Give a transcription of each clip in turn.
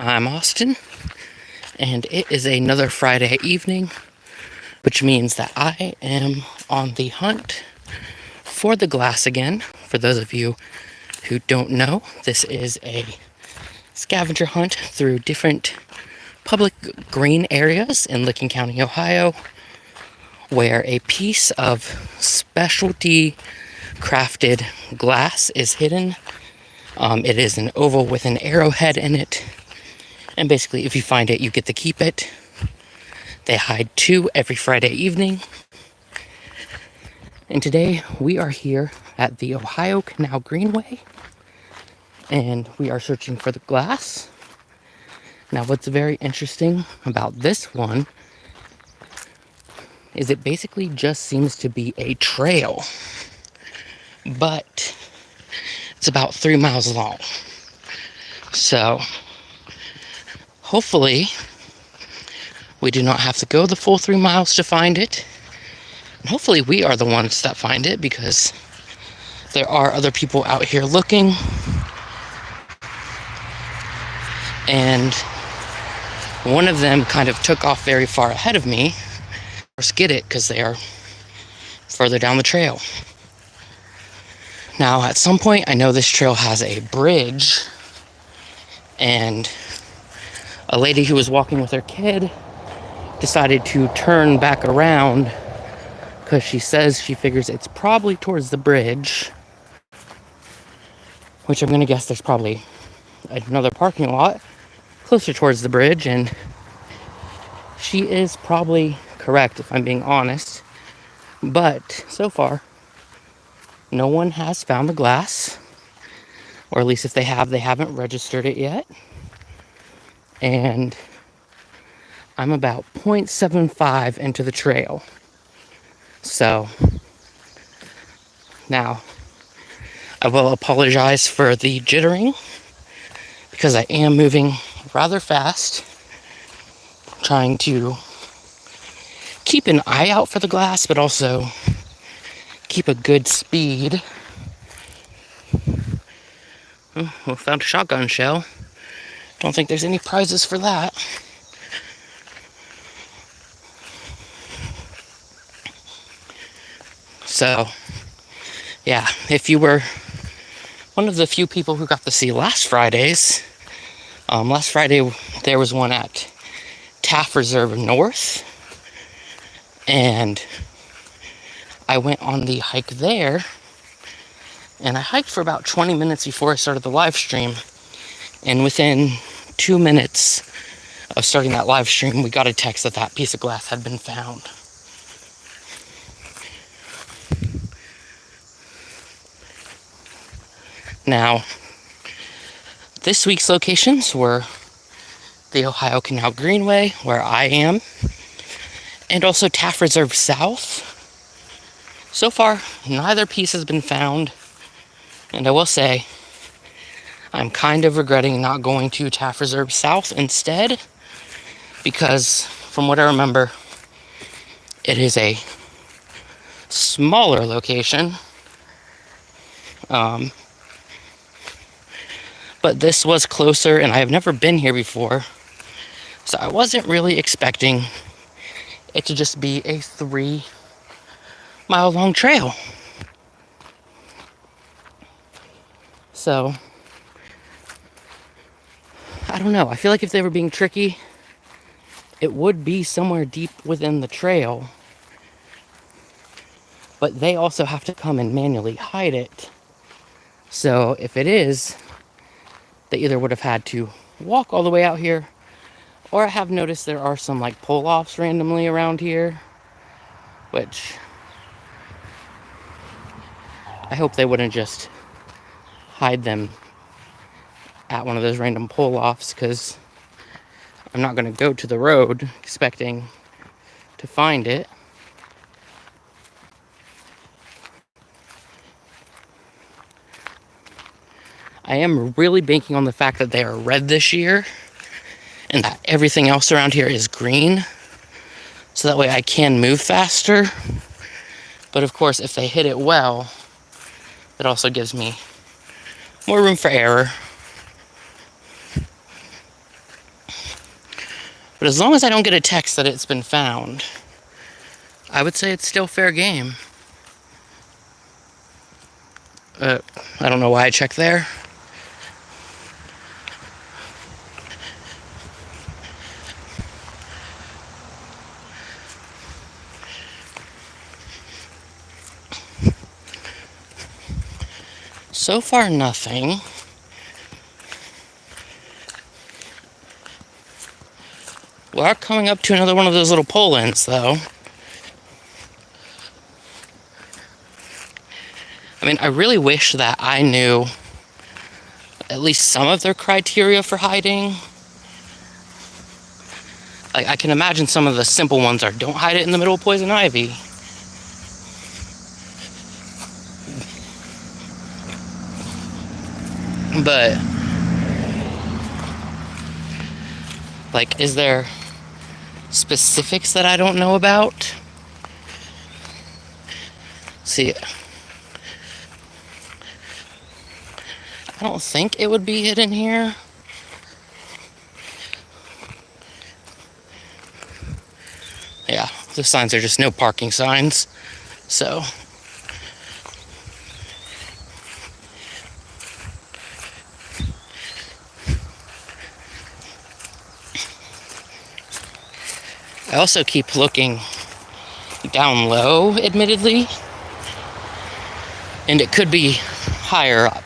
I'm Austin, and it is another Friday evening, which means that I am on the hunt for the glass again. For those of you who don't know, this is a scavenger hunt through different public green areas in Licking County, Ohio, where a piece of specialty crafted glass is hidden. It is an oval with an arrowhead in it. And basically, if you find it, you get to keep it. They hide 2 every Friday evening. And today we are here at the Ohio Canal Greenway. And we are searching for the glass. Now, what's very interesting about this one is it basically just seems to be a trail. But it's about 3 miles long. So, hopefully, we do not have to go the full 3 miles to find it. And hopefully we are the ones that find it, because there are other people out here looking. And one of them kind of took off very far ahead of me. Of course, get it, because they are further down the trail. Now, at some point, I know this trail has a bridge, and a lady who was walking with her kid decided to turn back around because she says she figures it's probably towards the bridge, which I'm going to guess there's probably another parking lot closer towards the bridge, and she is probably correct if I'm being honest. But so far, no one has found the glass, or at least if they have, they haven't registered it yet. And I'm about 0.75 into the trail. So now I will apologize for the jittering, because I am moving rather fast, trying to keep an eye out for the glass, but also keep a good speed. Oh, we found a shotgun shell. Don't think there's any prizes for that. So, yeah, if you were one of the few people who got to see last Friday there was one at Taft Reserve North, and I went on the hike there, and I hiked for about 20 minutes before I started the live stream, and within 2 minutes of starting that live stream, we got a text that that piece of glass had been found. Now, this week's locations were the Ohio Canal Greenway, where I am, and also Taft Reserve South. So far, neither piece has been found, and I will say, I'm kind of regretting not going to Taft Reserve South instead, because from what I remember, it is a smaller location. But this was closer, and I have never been here before, so I wasn't really expecting it to just be a 3 mile long trail. So, I don't know. I feel like if they were being tricky, it would be somewhere deep within the trail. But they also have to come and manually hide it. So if it is, they either would have had to walk all the way out here, or I have noticed there are some like pull-offs randomly around here, which I hope they wouldn't just hide them at one of those random pull-offs, because I'm not going to go to the road expecting to find it. I am really banking on the fact that they are red this year, and that everything else around here is green, so that way I can move faster. But of course, if they hit it well, it also gives me more room for error. But as long as I don't get a text that it's been found, I would say it's still fair game. I don't know why I checked there. So far, nothing. We are coming up to another one of those little pull-ins, though. I mean, I really wish that I knew at least some of their criteria for hiding. Like, I can imagine some of the simple ones are don't hide it in the middle of poison ivy. But, like, is there specifics that I don't know about? See, I don't think it would be hidden here. Yeah, the signs are just no parking signs. So, I also keep looking down low, admittedly, and it could be higher up.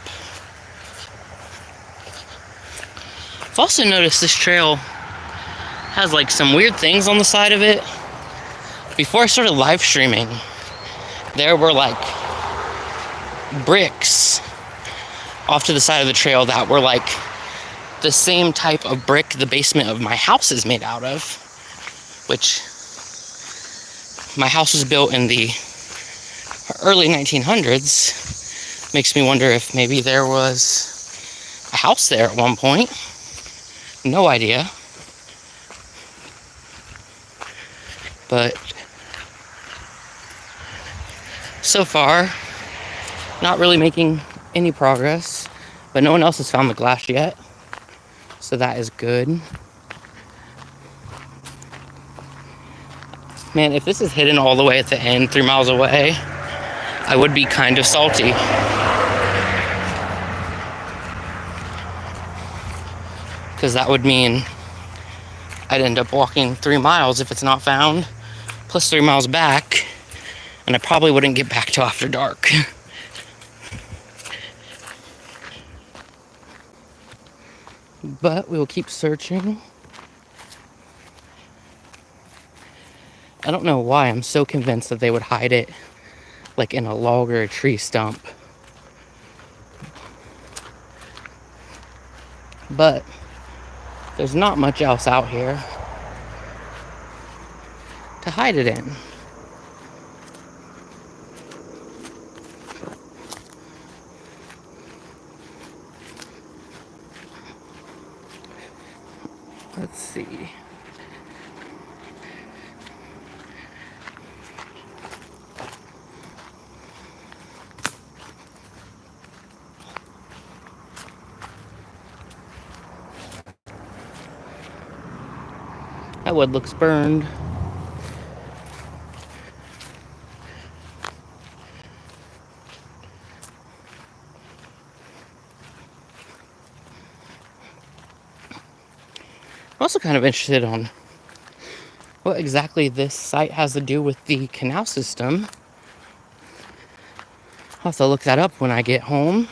I've also noticed this trail has like some weird things on the side of it. Before I started live streaming, there were like bricks off to the side of the trail that were like the same type of brick the basement of my house is made out of, which my house was built in the early 1900s. Makes me wonder if maybe there was a house there at one point. No idea. But so far, not really making any progress. But no one else has found the glass yet, so that is good. Man, if this is hidden all the way at the end, 3 miles away, I would be kind of salty. Because that would mean I'd end up walking 3 miles if it's not found, plus 3 miles back, and I probably wouldn't get back till after dark. But we will keep searching. I don't know why I'm so convinced that they would hide it like in a log or a tree stump. But there's not much else out here to hide it in. Let's see. That wood looks burned. I'm also kind of interested on what exactly this site has to do with the canal system. I'll have to look that up when I get home.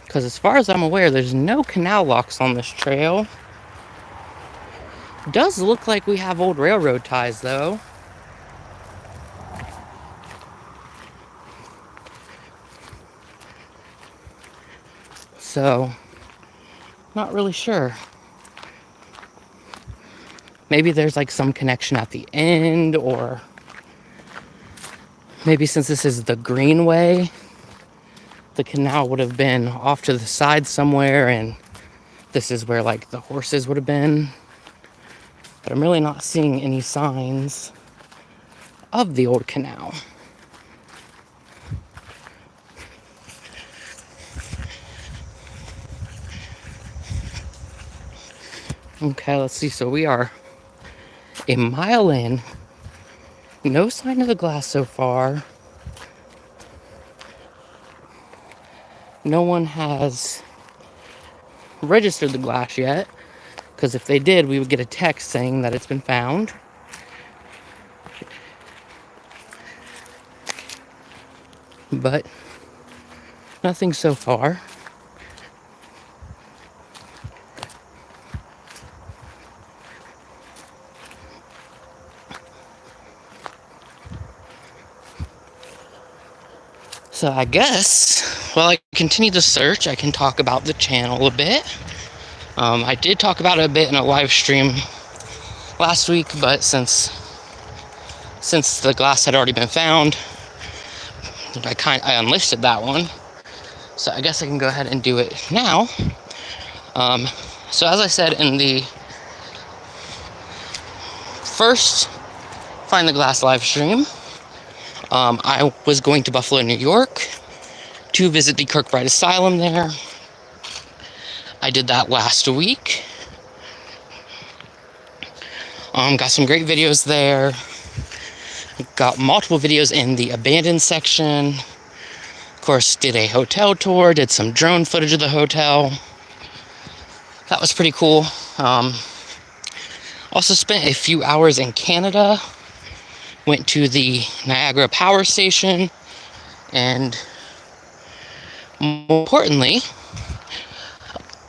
Because as far as I'm aware, there's no canal locks on this trail. Does look like we have old railroad ties, though. So, not really sure. Maybe there's like some connection at the end, or maybe since this is the Greenway, the canal would have been off to the side somewhere, and this is where like the horses would have been. But I'm really not seeing any signs of the old canal. Okay, let's see. So we are a mile in. No sign of the glass so far. No one has registered the glass yet, because if they did, we would get a text saying that it's been found. But nothing so far. So I guess while I continue the search, I can talk about the channel a bit. I did talk about it a bit in a live stream last week, but since the glass had already been found, I unlisted that one. So I guess I can go ahead and do it now. So as I said in the first Find the Glass live stream, I was going to Buffalo, New York to visit the Kirkbride Asylum there. I did that last week. Got some great videos there. Got multiple videos in the abandoned section. Of course, did a hotel tour, did some drone footage of the hotel. That was pretty cool. Also spent a few hours in Canada. Went to the Niagara Power Station. And more importantly,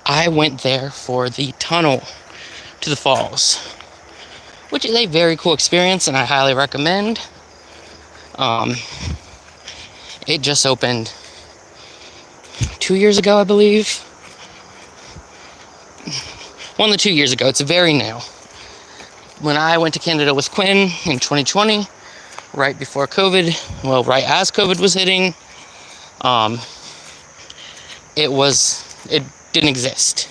I went there for the tunnel to the falls, which is a very cool experience and I highly recommend. It just opened 2 years ago, I believe. 1 to 2 years ago. It's very new. When I went to Canada with Quinn in 2020, right before COVID, well, right as COVID was hitting, it didn't exist.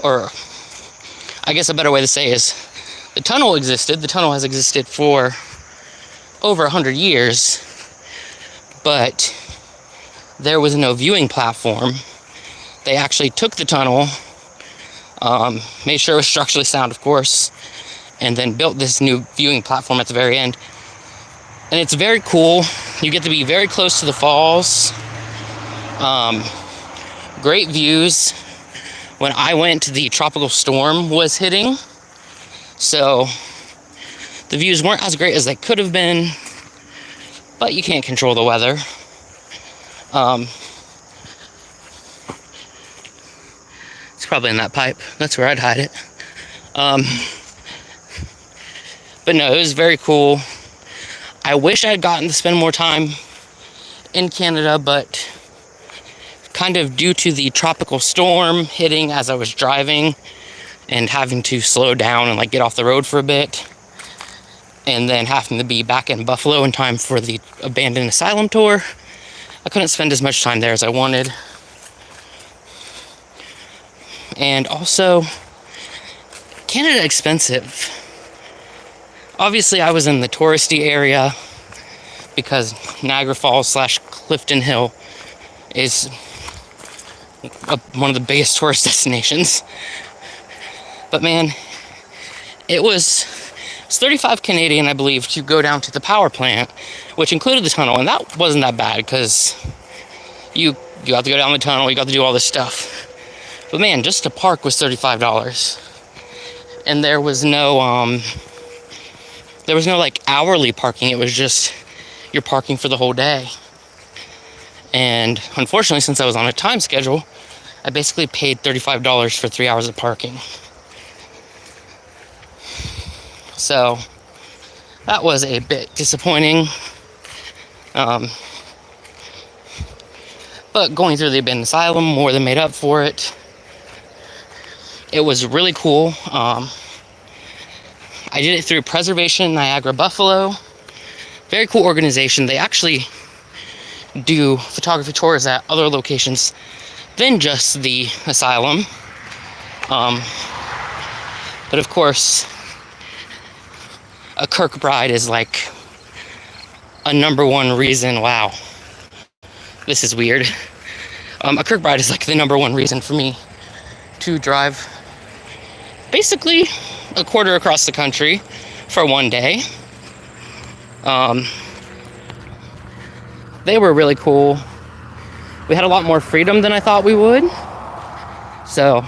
Or I guess a better way to say is the tunnel existed. The tunnel has existed for over 100 years, but there was no viewing platform. They actually took the tunnel, made sure it was structurally sound, of course, and then built this new viewing platform at the very end. And it's very cool. You get to be very close to the falls. Great views. When I went, the tropical storm was hitting, so the views weren't as great as they could have been, but you can't control the weather. It's probably in that pipe. That's where I'd hide it. But no, it was very cool. I wish I had gotten to spend more time in Canada, but kind of due to the tropical storm hitting as I was driving and having to slow down and get off the road for a bit, and then having to be back in Buffalo in time for the abandoned asylum tour, I couldn't spend as much time there as I wanted. And also, Canada expensive. Obviously, I was in the touristy area because Niagara Falls / Clifton Hill is one of the biggest tourist destinations. But man, it was 35 Canadian, I believe, to go down to the power plant, which included the tunnel, and that wasn't that bad because you got to go down the tunnel, you got to do all this stuff. But man, just to park was $35, and there was no hourly parking. It was just you're parking for the whole day. And unfortunately, since I was on a time schedule, I basically paid $35 for 3 hours of parking. So that was a bit disappointing. But going through the abandoned asylum more than made up for it. It was really cool. I did it through Preservation Niagara Buffalo. Very cool organization. They actually do photography tours at other locations than just the asylum. But of course, a Kirkbride is like a number one reason. Wow, this is weird. A Kirkbride is like the number one reason for me to drive basically a quarter across the country for one day. They were really cool. We had a lot more freedom than I thought we would. So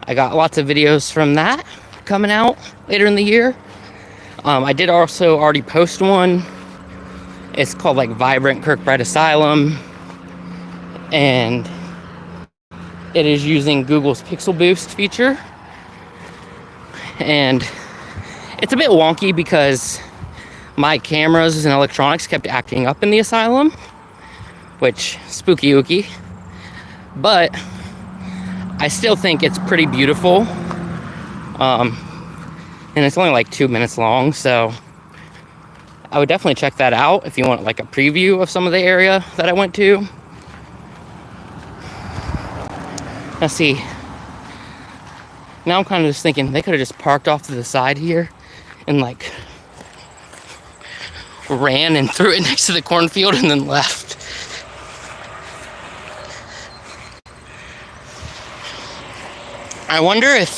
I got lots of videos from that coming out later in the year. I did also already post one. It's called like Vibrant Kirkbride Asylum. And it is using Google's Pixel Boost feature. And it's a bit wonky because my cameras and electronics kept acting up in the asylum, which spooky ooky. But I still think it's pretty beautiful. And it's only like 2 minutes long, so I would definitely check that out if you want like a preview of some of the area that I went to. Let's see. Now I'm kind of just thinking they could have just parked off to the side here and like ran and threw it next to the cornfield and then left. I wonder if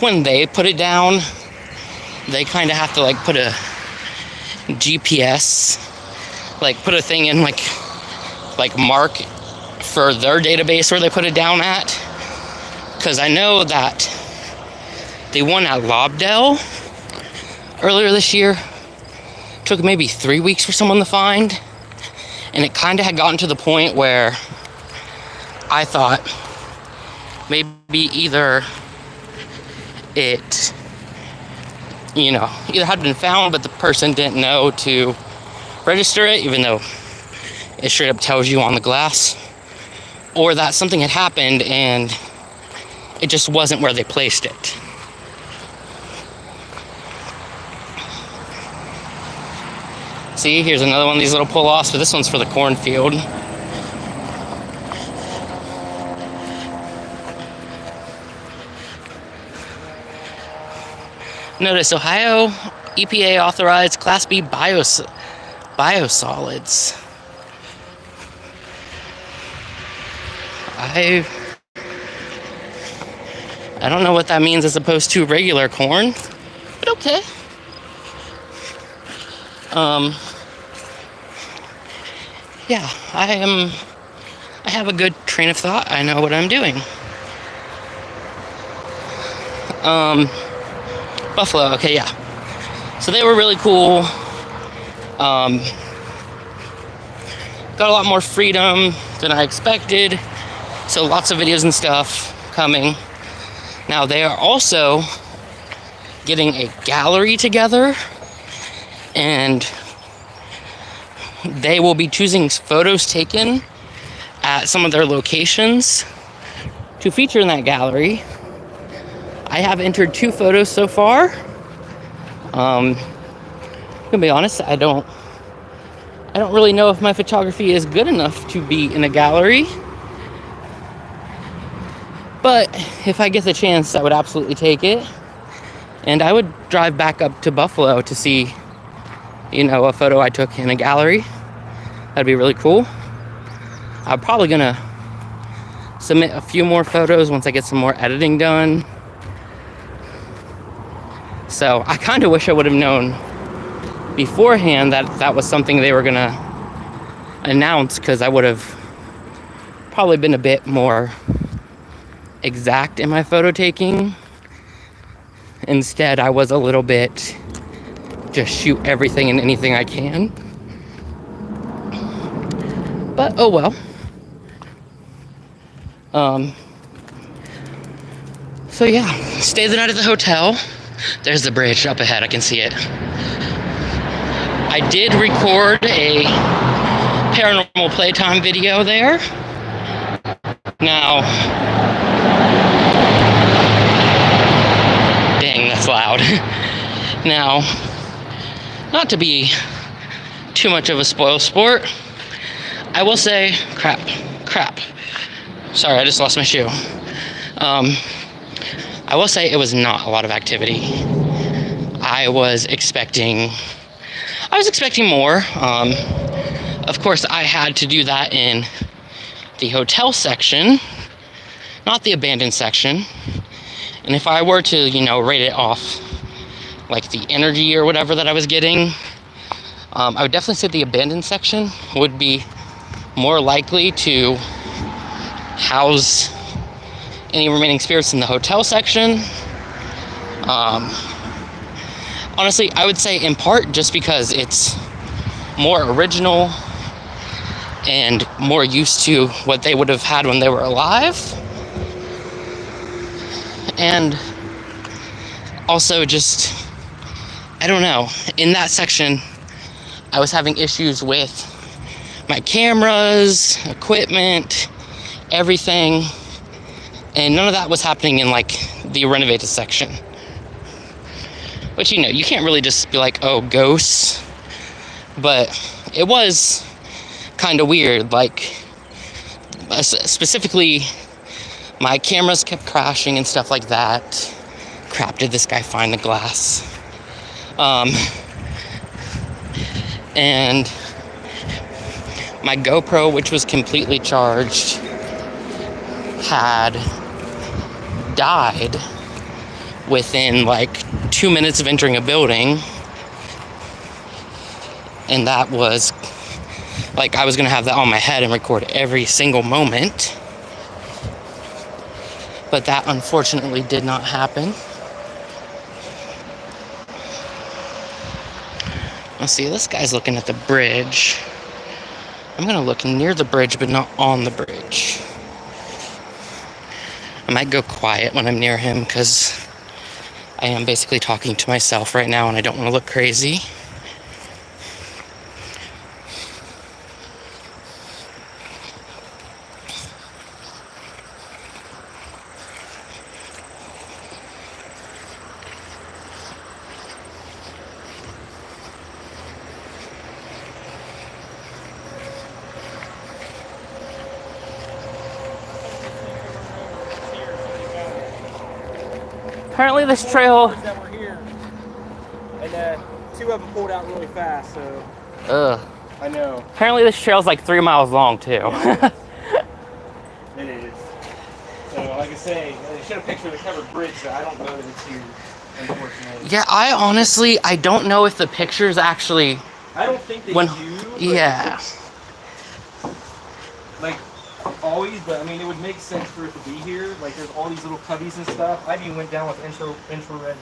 when they put it down, they kind of have to like put a GPS, like put a thing in like mark for their database where they put it down at. Because I know that the one at Lobdell earlier this year took maybe 3 weeks for someone to find. And it kind of had gotten to the point where I thought maybe either it, either had been found, but the person didn't know to register it, even though it straight up tells you on the glass, or that something had happened and it just wasn't where they placed it. See, here's another one of these little pull-offs, but this one's for the cornfield. Notice Ohio EPA authorized Class B biosolids. I don't know what that means as opposed to regular corn, but okay. Yeah, I have a good train of thought. I know what I'm doing. Buffalo, okay, yeah. So they were really cool. Got a lot more freedom than I expected. So lots of videos and stuff coming. Now they are also getting a gallery together, and they will be choosing photos taken at some of their locations to feature in that gallery. I have entered 2 photos so far. I'm gonna be honest, I don't really know if my photography is good enough to be in a gallery. But if I get the chance, I would absolutely take it. And I would drive back up to Buffalo to see, a photo I took in a gallery. That'd be really cool. I'm probably gonna submit a few more photos once I get some more editing done. So I kind of wish I would have known beforehand that that was something they were gonna announce, because I would have probably been a bit more exact in my photo taking. Instead, I was a little bit just shoot everything and anything I can. But oh well. So yeah, stay the night at the hotel. There's the bridge up ahead, I can see it. I did record a paranormal playtime video there. Now, dang, that's loud. Now, not to be too much of a spoil sport, I will say, crap. Sorry, I just lost my shoe. I will say it was not a lot of activity. I was expecting more. Of course, I had to do that in the hotel section. not the abandoned section. And if I were to, you know, rate it off like the energy or whatever that I was getting, I would definitely say the abandoned section would be more likely to house any remaining spirits in the hotel section. Honestly, I would say in part just because it's more original and more used to what they would have had when they were alive. And also just, I don't know, in that section, I was having issues with my cameras, equipment, everything. And none of that was happening in like the renovated section. Which, you know, you can't really just be like, oh, ghosts. But it was kind of weird. Like, specifically, my cameras kept crashing and stuff like that. Crap, did this guy find the glass? And my GoPro, which was completely charged, had died within like 2 minutes of entering a building. And that was like, I was gonna have that on my head and record every single moment. But that unfortunately did not happen. Let's see, this guy's looking at the bridge. I'm gonna look near the bridge, but not on the bridge. I might go quiet when I'm near him, because I am basically talking to myself right now and I don't want to look crazy. Apparently this trail... that were here. And 2 of them pulled out really fast, so... Ugh. I know. Apparently this trail's like 3 miles long, too. Yeah, it is. So, like I say, they showed a picture of the covered bridge, but I don't know that it's here, unfortunately. Yeah, I don't know if the pictures actually... I don't think they do. Yeah. Like, always, but I mean, it would make sense for it to be here. Like, there's all these little cubbies and stuff. I even went down with infrared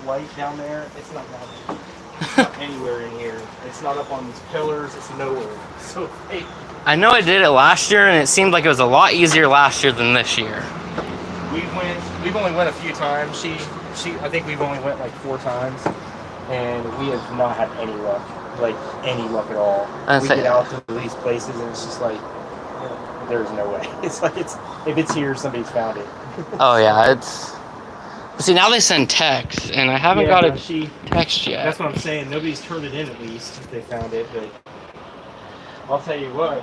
light down there. It's not down there. It's not anywhere in here. It's not up on these pillars. It's nowhere. So fake. I know I did it last year, and it seemed like it was a lot easier last year than this year. We've only went a few times. I think we've only went like 4 times, and we have not had any luck. Like, any luck at all. We get out to these places, and it's just like, there's no way. It's like, if it's here, somebody's found it. Oh yeah, it's... See, now they send texts, and I haven't got a text yet. That's what I'm saying. Nobody's turned it in, at least, if they found it, but I'll tell you what.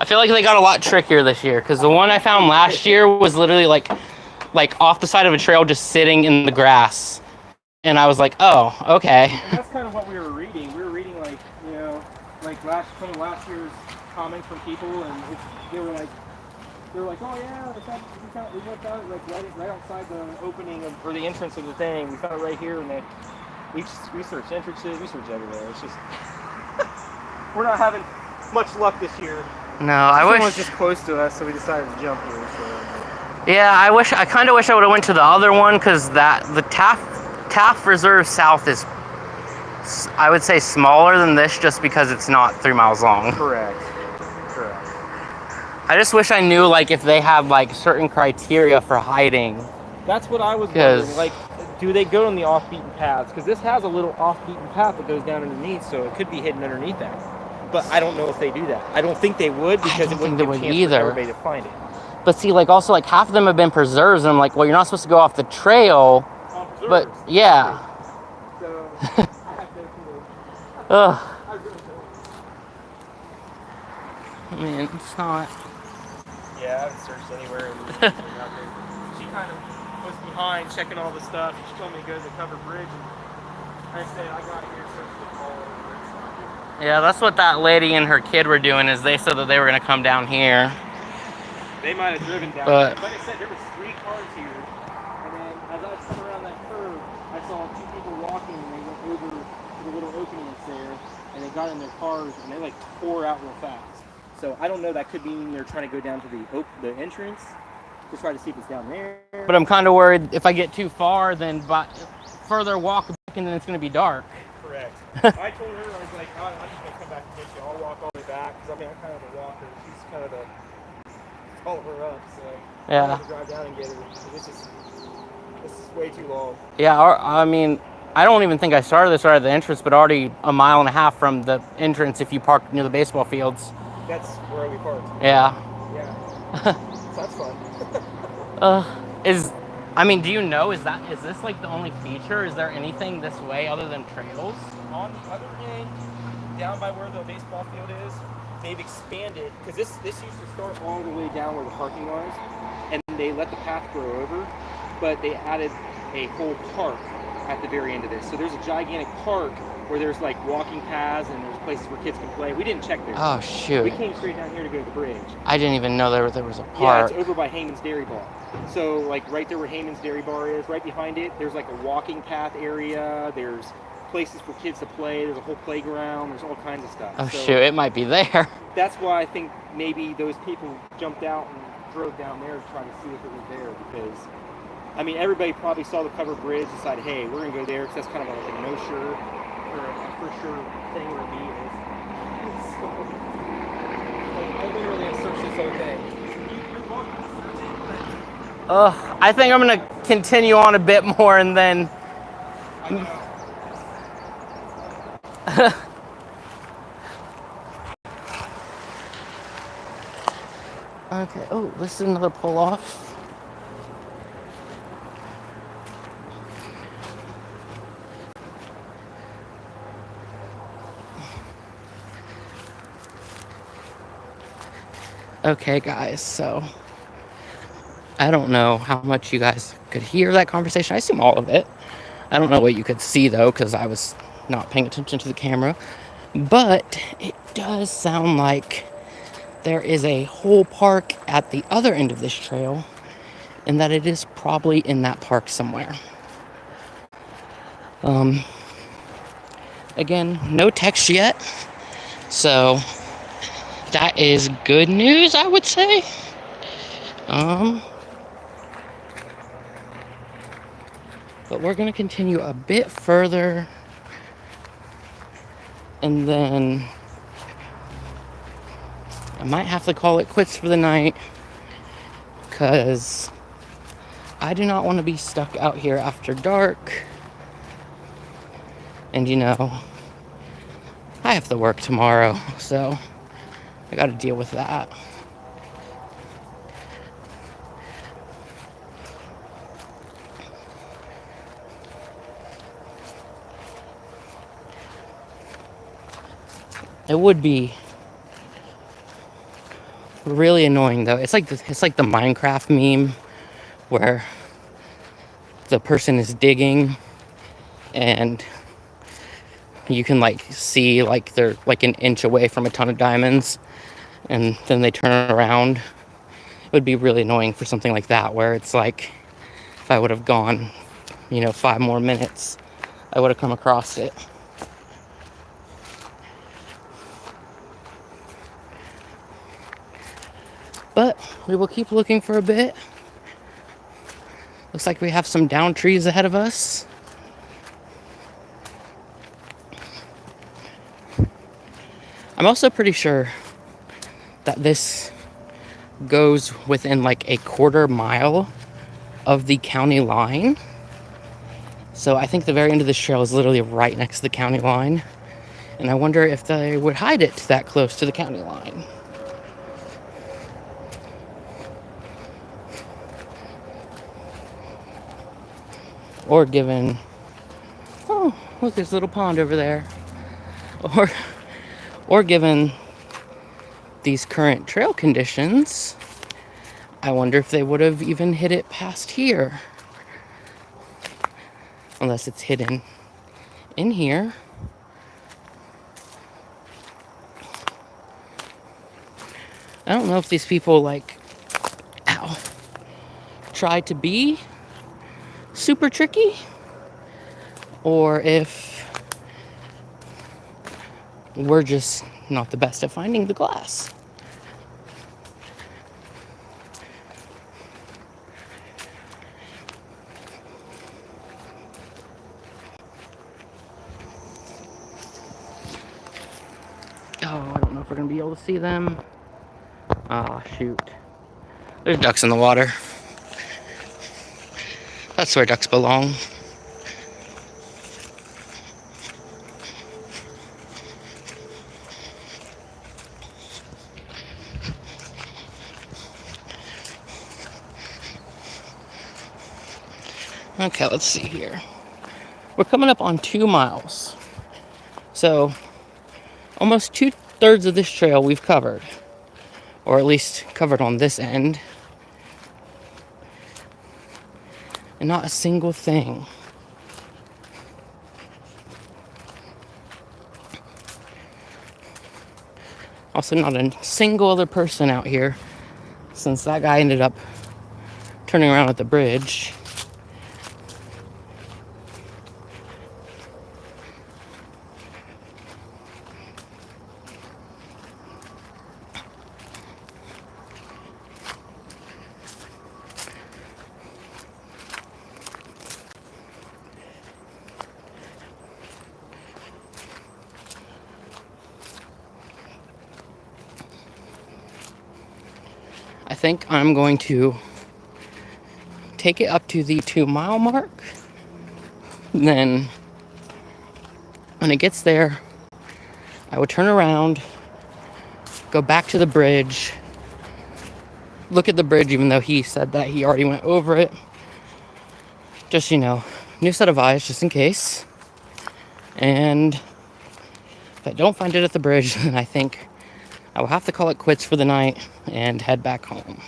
I feel like they got a lot trickier this year, because the one I found last year was literally like off the side of a trail, just sitting in the grass. And I was like, oh, okay. And that's kind of what we were reading. We were reading, like, you know, like some of last year's comments from people, and they were like, oh yeah, we went out like right outside the opening or the entrance of the thing. We found it right here, and we searched entrances, we searched everywhere. It's just we're not having much luck this year. No, I wish. Someone's just close to us, so we decided to jump here. So. Yeah, I kind of wish I would have went to the other one, because the Taft Reserve South is, I would say, smaller than this, just because it's not 3 miles long. Correct. I just wish I knew, like, if they have, like, certain criteria for hiding. That's what I was wondering. Like, do they go on the off-beaten paths? Because this has a little off-beaten path that goes down underneath, so it could be hidden underneath that. But I don't know if they do that. I don't think they would, because it wouldn't give a chance for everybody to find it. But see, like, also, like, half of them have been preserves, and I'm like, well, you're not supposed to go off the trail. But, yeah. So, I have to... Ugh. I mean, it's not... Yeah, I haven't searched anywhere. She kind of was behind checking all the stuff. She told me to go to the covered bridge. And I said, I got here and searched it all over. Yeah, that's what that lady and her kid were doing, is they said that they were going to come down here. They might have driven down But there. Like I said, there was 3 cars here, and then as I was coming around that curve, I saw 2 people walking, and they went over to the little opening that's there, and they got in their cars, and they like tore out real fast. So I don't know. That could mean they're trying to go down to the entrance to try to see if it's down there. but I'm kind of worried if I get too far, then further walk back, and then it's going to be dark. Correct. I told her, I was like, I'm just gonna come back and get you. I'll walk all the way back because I mean I'm kind of a walker. She's kind of the follow her up, so Yeah. I have to drive down and get her. This is way too long. Yeah, I mean, I don't even think I started this right at the entrance, but already a mile and a half from the entrance if you park near the baseball fields. That's where we parked. Yeah. Yeah. So that's fun. I mean, do you know, is this like the only feature? Is there anything this way other than trails? On the other end, down by where the baseball field is, they've expanded because this used to start all the way down where the parking was, and they let the path grow over, but they added a whole park at the very end of this. So there's a gigantic park where there's like walking paths and there's places where kids can play. We didn't check there. Oh shoot! We came straight down here to go to the bridge. I didn't even know there was a park. Yeah, it's over by Heyman's Dairy Bar. So like right there where Heyman's Dairy Bar is, right behind it, there's like a walking path area. There's places for kids to play. There's a whole playground. There's all kinds of stuff. Oh shoot! It might be there. That's why I think maybe those people jumped out and drove down there to try to see if it was there because, I mean, everybody probably saw the covered bridge, decided, hey, we're going to go there because that's kind of like a no-sure or a for-sure thing where B is. So, like, I literally have searched this whole thing. You're welcome to search it, but... I think I'm going to continue on a bit more and then... I know. Okay, oh, this is another pull-off. Okay, guys, so I don't know how much you guys could hear that conversation. I assume all of it. I don't know what you could see, though, because I was not paying attention to the camera. But it does sound like there is a whole park at the other end of this trail, and that it is probably in that park somewhere. Again, no text yet, so that is good news, I would say. But we're going to continue a bit further, and then I might have to call it quits for the night, because I do not want to be stuck out here after dark. And you know, I have to work tomorrow, so I got to deal with that. It would be really annoying though. It's like the Minecraft meme where the person is digging and you can like see like they're like an inch away from a ton of diamonds, and then they turn around. It would be really annoying for something like that, where it's like if I would have gone, 5 more minutes, I would have come across it. But we will keep looking for a bit. Looks like we have some down trees ahead of us. I'm also pretty sure that this goes within like a quarter mile of the county line. So I think the very end of this trail is literally right next to the county line. And I wonder if they would hide it that close to the county line. Or given, oh, look, there's a little pond over there. Or given these current trail conditions, I wonder if they would have even hit it past here. Unless it's hidden in here. I don't know if these people like try to be super tricky, or if we're just not the best at finding the glass. Oh, I don't know if we're gonna be able to see them. Ah, shoot. There's ducks in the water. That's where ducks belong. Okay, let's see here. We're coming up on 2 miles. So, almost 2/3 of this trail we've covered. Or at least covered on this end. And not a single thing. Also, not a single other person out here, since that guy ended up turning around at the bridge. I think I'm going to take it up to the 2-mile mark. Then, when it gets there, I would turn around, go back to the bridge, look at the bridge, even though he said that he already went over it. Just, new set of eyes, just in case. And if I don't find it at the bridge, then I think I will have to call it quits for the night and head back home.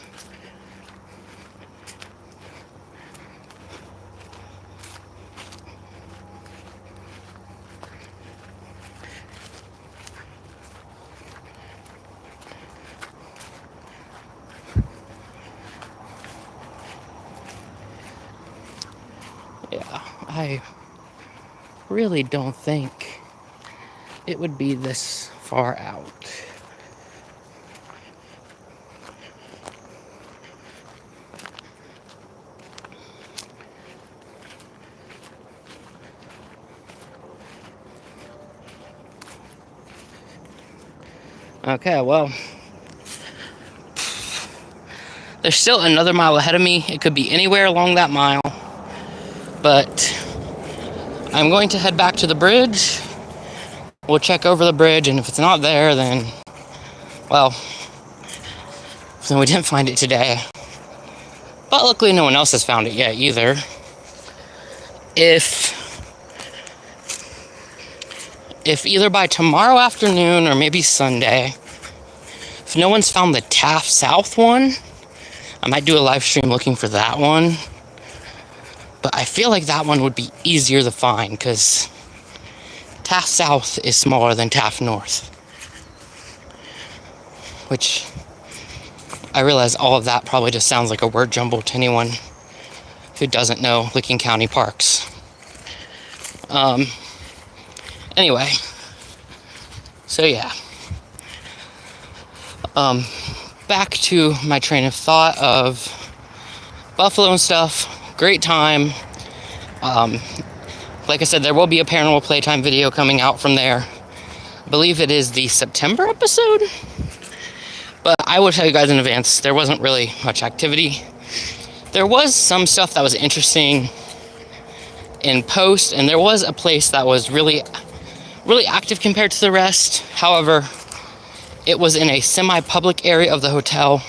Yeah, I really don't think it would be this far out. Okay, well, there's still another mile ahead of me. It could be anywhere along that mile, but I'm going to head back to the bridge. We'll check over the bridge, and if it's not there, then, well, then we didn't find it today. But luckily no one else has found it yet either. If either by tomorrow afternoon or maybe Sunday, if no one's found the Taft South one, I might do a live stream looking for that one. But I feel like that one would be easier to find, because Taft South is smaller than Taft North. Which, I realize all of that probably just sounds like a word jumble to anyone who doesn't know Licking County parks. Anyway, so yeah. Back to my train of thought of Buffalo and stuff. Great time. Like I said, there will be a Paranormal Playtime video coming out from there. I believe it is the September episode. But I will tell you guys in advance, there wasn't really much activity. There was some stuff that was interesting in post, and there was a place that was really active compared to the rest. However, it was in a semi-public area of the hotel,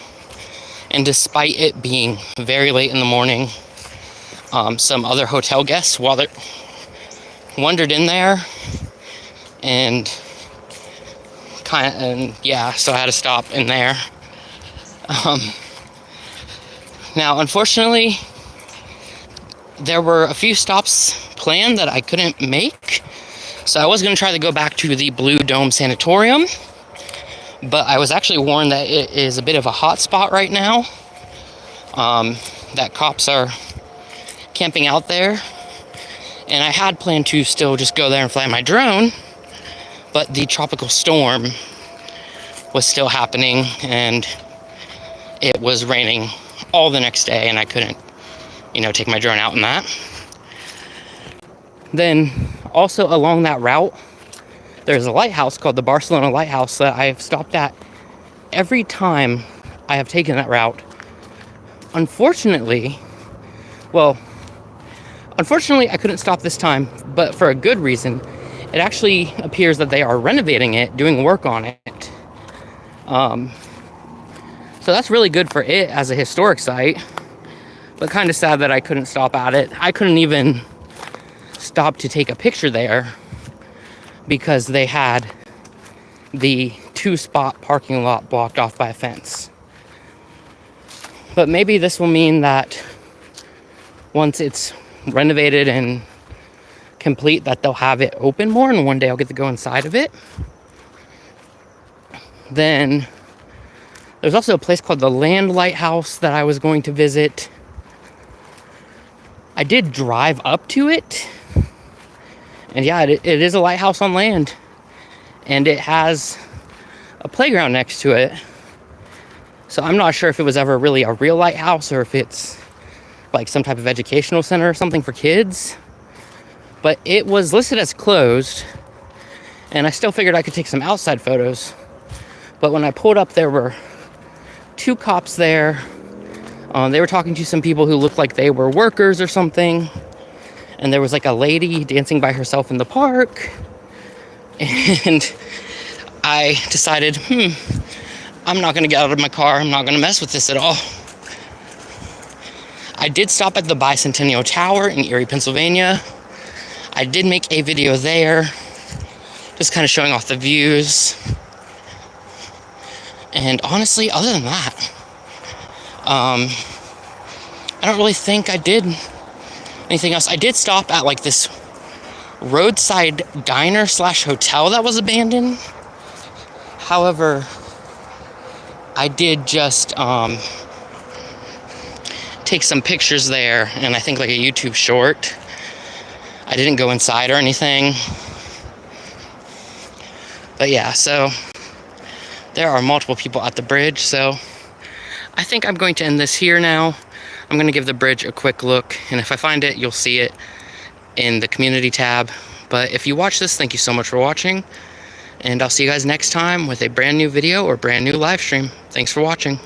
and despite it being very late in the morning, some other hotel guests wandered in there, and so I had to stop in there. Now, unfortunately, there were a few stops planned that I couldn't make. So I was going to try to go back to the Blue Dome Sanatorium, but I was actually warned that it is a bit of a hot spot right now. that cops are camping out there. And I had planned to still just go there and fly my drone, but the tropical storm was still happening, and it was raining all the next day, and I couldn't, take my drone out in that. Then, also along that route, there's a lighthouse called the Barcelona Lighthouse that I have stopped at every time I have taken that route. Unfortunately, I couldn't stop this time, but for a good reason. It actually appears that they are renovating it, doing work on it. So that's really good for it as a historic site, but kind of sad that I couldn't stop at it. I couldn't even stop to take a picture there because they had the 2-spot parking lot blocked off by a fence. But maybe this will mean that once it's renovated and complete, that they'll have it open more, and one day I'll get to go inside of it. Then there's also a place called the Land Lighthouse that I was going to visit. I did drive up to it, and yeah, it is a lighthouse on land, and it has a playground next to it. So I'm not sure if it was ever really a real lighthouse or if it's like some type of educational center or something for kids. But it was listed as closed, and I still figured I could take some outside photos. But when I pulled up, there were 2 cops there. They were talking to some people who looked like they were workers or something. And there was like a lady dancing by herself in the park. And I decided, I'm not going to get out of my car. I'm not going to mess with this at all. I did stop at the Bicentennial Tower in Erie, Pennsylvania. I did make a video there, just kind of showing off the views. And honestly, other than that, I don't really think I did anything else. I did stop at like this roadside diner / hotel that was abandoned. However, I did just take some pictures there, and I think like a YouTube short. I didn't go inside or anything. But yeah, so there are multiple people at the bridge, so I think I'm going to end this here now. I'm going to give the bridge a quick look, and if I find it, you'll see it in the community tab. But if you watch this, thank you so much for watching, and I'll see you guys next time with a brand new video or brand new live stream. Thanks for watching.